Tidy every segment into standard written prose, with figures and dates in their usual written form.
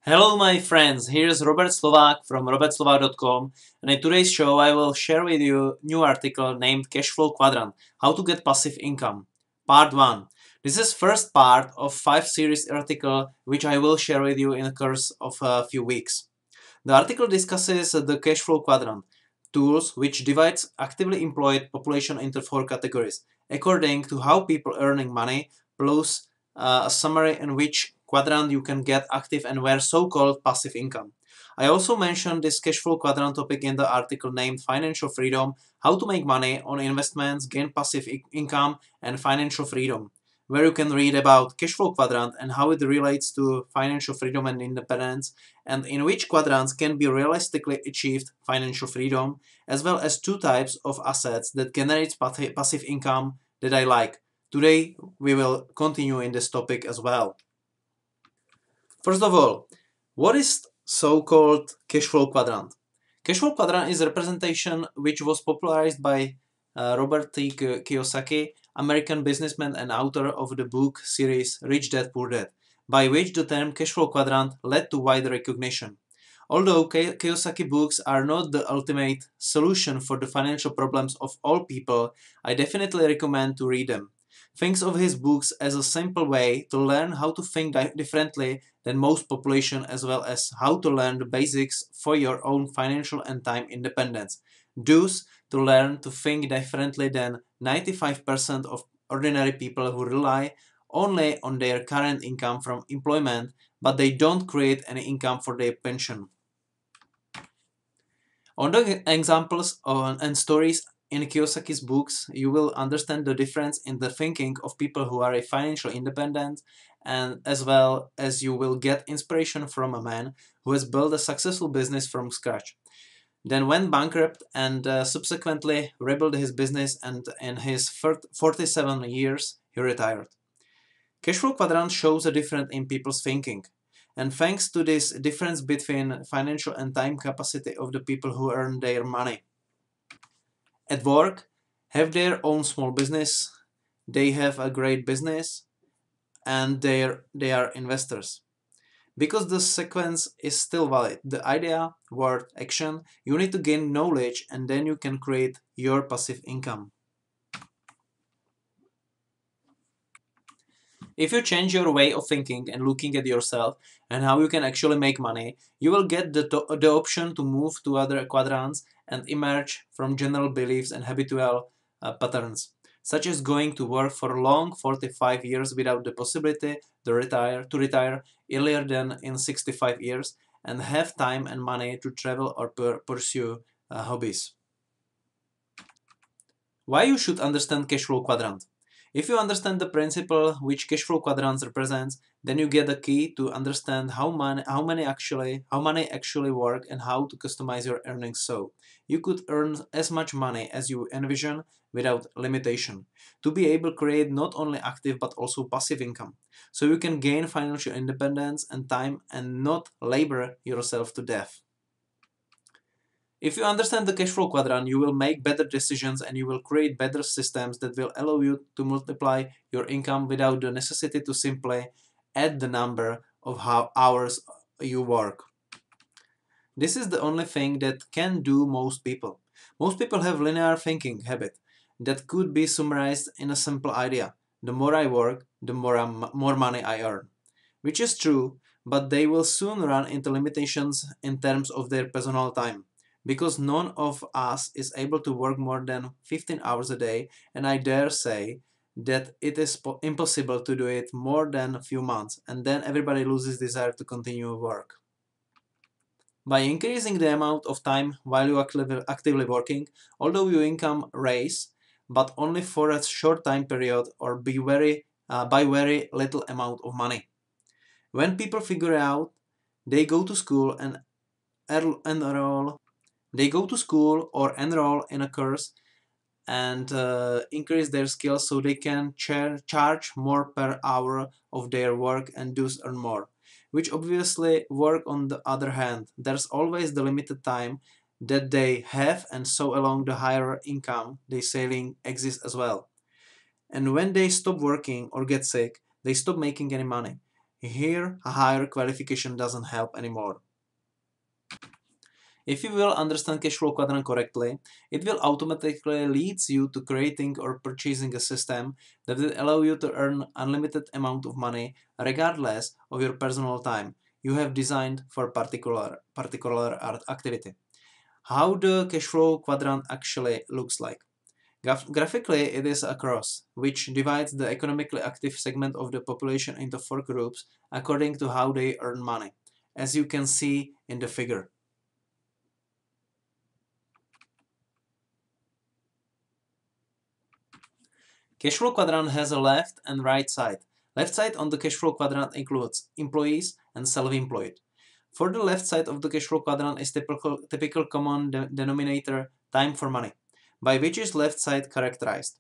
Hello my friends, here's Robert Slovák from robertslovak.com, and in today's show I will share with you a new article named Cash Flow Quadrant, How to Get Passive Income, Part 1. This is first part of 5 series article which I will share with you in the course of a few weeks. The article discusses the cash flow quadrant, tools which divides actively employed population into 4 categories, according to how people earning money, plus a summary in which quadrant you can get active and where so-called passive income. I also mentioned this cash flow quadrant topic in the article named Financial Freedom, How to Make Money on Investments, Gain Passive Income and Financial Freedom, where you can read about cash flow quadrant and how it relates to financial freedom and independence, and in which quadrants can be realistically achieved financial freedom, as well as 2 types of assets that generate passive income that I like. Today we will continue in this topic as well. First of all, what is so-called cash flow quadrant? Cash flow quadrant is a representation which was popularized by Robert T. Kiyosaki, American businessman and author of the book series Rich Dad Poor Dad, by which the term cash flow quadrant led to wide recognition. Although Kiyosaki books are not the ultimate solution for the financial problems of all people, I definitely recommend to read them. Thinks of his books as a simple way to learn how to think differently than most population, as well as how to learn the basics for your own financial and time independence. Thus, to learn to think differently than 95% of ordinary people who rely only on their current income from employment, but they don't create any income for their pension. On the examples and stories in Kiyosaki's books, you will understand the difference in the thinking of people who are financially independent, and as well as you will get inspiration from a man who has built a successful business from scratch, then went bankrupt and subsequently rebuilt his business, and in his 47 years he retired. Cashflow quadrant shows a difference in people's thinking. And thanks to this difference between financial and time capacity of the people who earn their money at work, have their own small business, they have a great business, and they are investors. Because the sequence is still valid, the idea, word, action, you need to gain knowledge and then you can create your passive income. If you change your way of thinking and looking at yourself and how you can actually make money, you will get the option to move to other quadrants and emerge from general beliefs and habitual patterns, such as going to work for long 45 years without the possibility to retire earlier than in 65 years and have time and money to travel or pursue hobbies. Why you should understand cash flow quadrant? If you understand the principle which cash flow quadrants represents, then you get a key to understand how money actually work and how to customize your earnings so you could earn as much money as you envision without limitation. To be able to create not only active but also passive income, so you can gain financial independence and time and not labor yourself to death. If you understand the cash flow quadrant, you will make better decisions and you will create better systems that will allow you to multiply your income without the necessity to simply add the number of hours you work. This is the only thing that can do most people. Most people have linear thinking habit that could be summarized in a simple idea. The more I work, the more money I earn. Which is true, but they will soon run into limitations in terms of their personal time. Because none of us is able to work more than 15 hours a day, and I dare say that it is impossible to do it more than a few months, and then everybody loses desire to continue work. By increasing the amount of time while you are actively working, although your income rise, but only for a short time period or by very little amount of money. When people figure out, they go to school and enroll. They go to school or enroll in a course and increase their skills so they can charge more per hour of their work and thus earn more. Which obviously work on the other hand. There's always the limited time that they have, and so along the higher income they saving exists as well. And when they stop working or get sick, they stop making any money. Here, a higher qualification doesn't help anymore. If you will understand cash flow quadrant correctly, it will automatically lead you to creating or purchasing a system that will allow you to earn unlimited amount of money regardless of your personal time you have designed for particular activity. How the cash flow quadrant actually looks like. Graphically, it is a cross, which divides the economically active segment of the population into four groups according to how they earn money, as you can see in the figure. Cash flow quadrant has a left and right side. Left side on the cash flow quadrant includes employees and self-employed. For the left side of the cash flow quadrant is typical common denominator time for money, by which is left side characterized.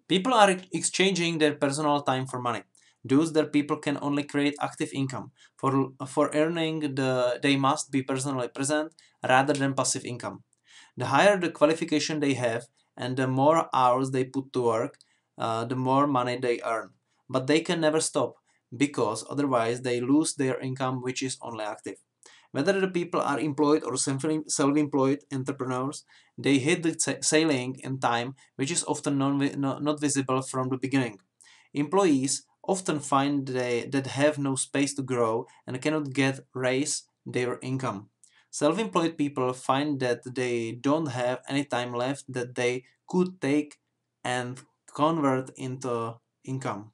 People are exchanging their personal time for money. Thus, their people can only create active income. For earning, they must be personally present rather than passive income. The higher the qualification they have and the more hours they put to work, the more money they earn. But they can never stop because otherwise they lose their income, which is only active. Whether the people are employed or self-employed entrepreneurs, they hit the ceiling in time, which is often not visible from the beginning. Employees often find that have no space to grow and cannot get raise their income. Self-employed people find that they don't have any time left that they could take and convert into income.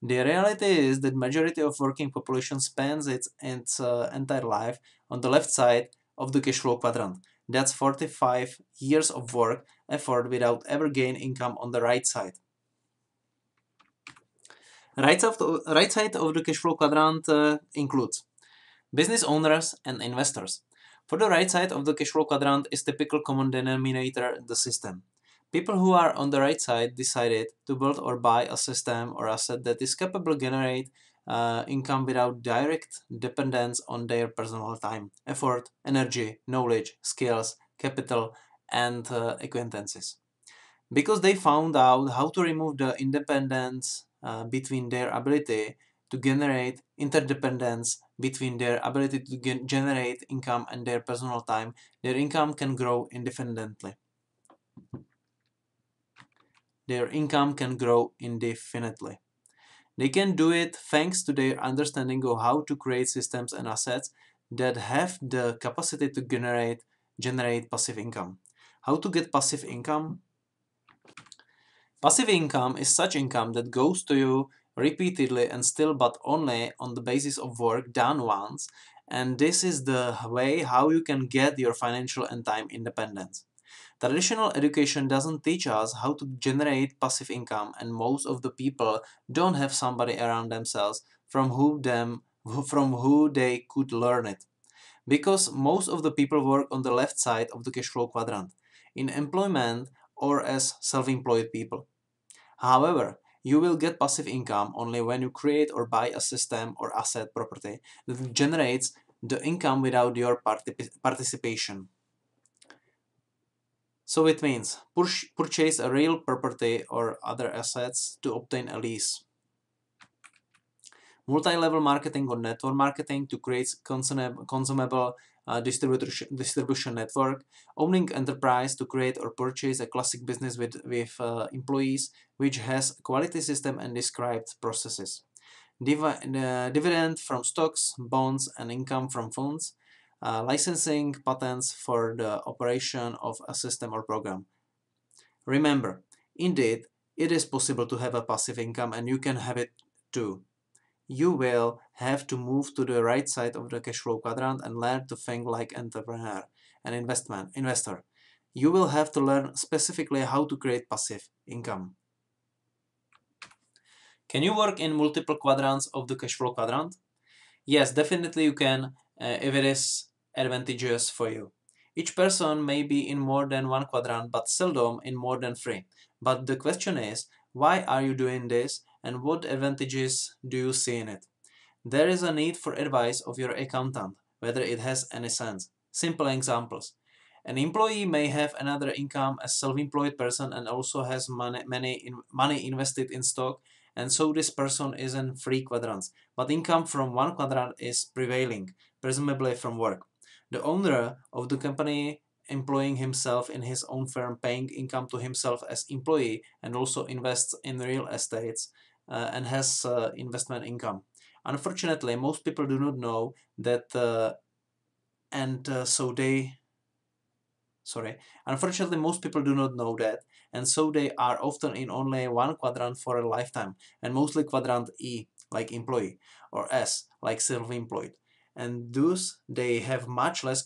The reality is that majority of working population spends its entire life on the left side of the cash flow quadrant. That's 45 years of work effort without ever gain income on the right side. Right side of the cash flow quadrant includes business owners and investors. For the right side of the cash flow quadrant is typical common denominator, the system. People who are on the right side decided to build or buy a system or asset that is capable to generate income without direct dependence on their personal time, effort, energy, knowledge, skills, capital, and acquaintances. Because they found out how to remove the independence between their ability to generate interdependence between their ability to generate income and their personal time, their income can grow indefinitely. Their income can grow indefinitely. They can do it thanks to their understanding of how to create systems and assets that have the capacity to generate passive income. How to get passive income? Passive income is such income that goes to you repeatedly and still but only on the basis of work done once, and this is the way how you can get your financial and time independence. Traditional education doesn't teach us how to generate passive income, and most of the people don't have somebody around themselves from who they could learn it. Because most of the people work on the left side of the cash flow quadrant, in employment or as self-employed people. However, you will get passive income only when you create or buy a system or asset property that generates the income without your participation. So it means purchase a real property or other assets to obtain a lease. Multi-level marketing or network marketing to create consumable distribution network. Owning enterprise to create or purchase a classic business with employees which has quality system and described processes. Dividend from stocks, bonds, and income from funds. Licensing patents for the operation of a system or program. Remember, indeed, it is possible to have a passive income and you can have it too. You will have to move to the right side of the cash flow quadrant and learn to think like entrepreneur and investor. You will have to learn specifically how to create passive income. Can you work in multiple quadrants of the cash flow quadrant? Yes, definitely you can if it is advantageous for you. Each person may be in more than one quadrant but seldom in more than three. But the question is, why are you doing this and what advantages do you see in it? There is a need for advice of your accountant, whether it has any sense. Simple examples. An employee may have another income as self-employed person and also has money invested in stock and so this person is in 3 quadrants, but income from 1 quadrant is prevailing, presumably from work. The owner of the company employing himself in his own firm, paying income to himself as employee, and also invests in real estates and has investment income. Unfortunately, most people do not know that, Unfortunately, most people do not know that, and so they are often in only 1 quadrant for a lifetime, and mostly quadrant E, like employee, or S, like self-employed. And thus, they have much less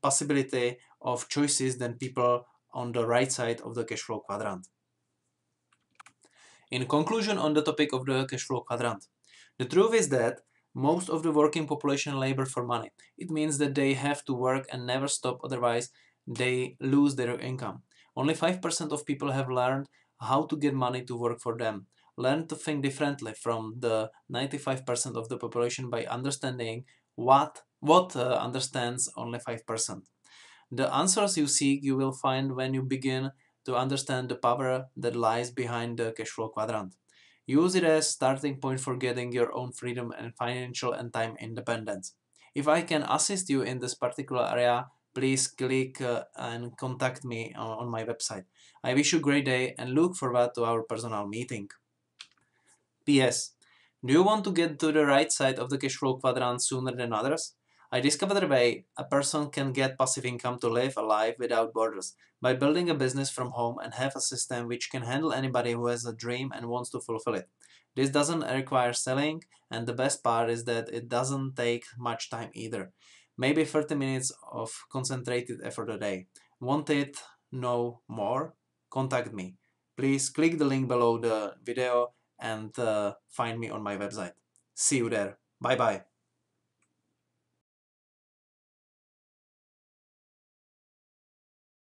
possibility of choices than people on the right side of the cash flow quadrant. In conclusion on the topic of the cash flow quadrant, the truth is that most of the working population labor for money. It means that they have to work and never stop, otherwise they lose their income. Only 5% of people have learned how to get money to work for them. Learn to think differently from the 95% of the population by understanding what understands only 5%. The answers you seek you will find when you begin to understand the power that lies behind the cash flow quadrant. Use it as starting point for getting your own freedom and financial and time independence. If I can assist you in this particular area, please click and contact me on my website. I wish you a great day and look forward to our personal meeting. P.S. Do you want to get to the right side of the cash flow quadrant sooner than others? I discovered a way a person can get passive income to live a life without borders by building a business from home and have a system which can handle anybody who has a dream and wants to fulfill it. This doesn't require selling, and the best part is that it doesn't take much time either. Maybe 30 minutes of concentrated effort a day. Want it? Know more? Contact me. Please click the link below the video and find me on my website. See you there. Bye bye.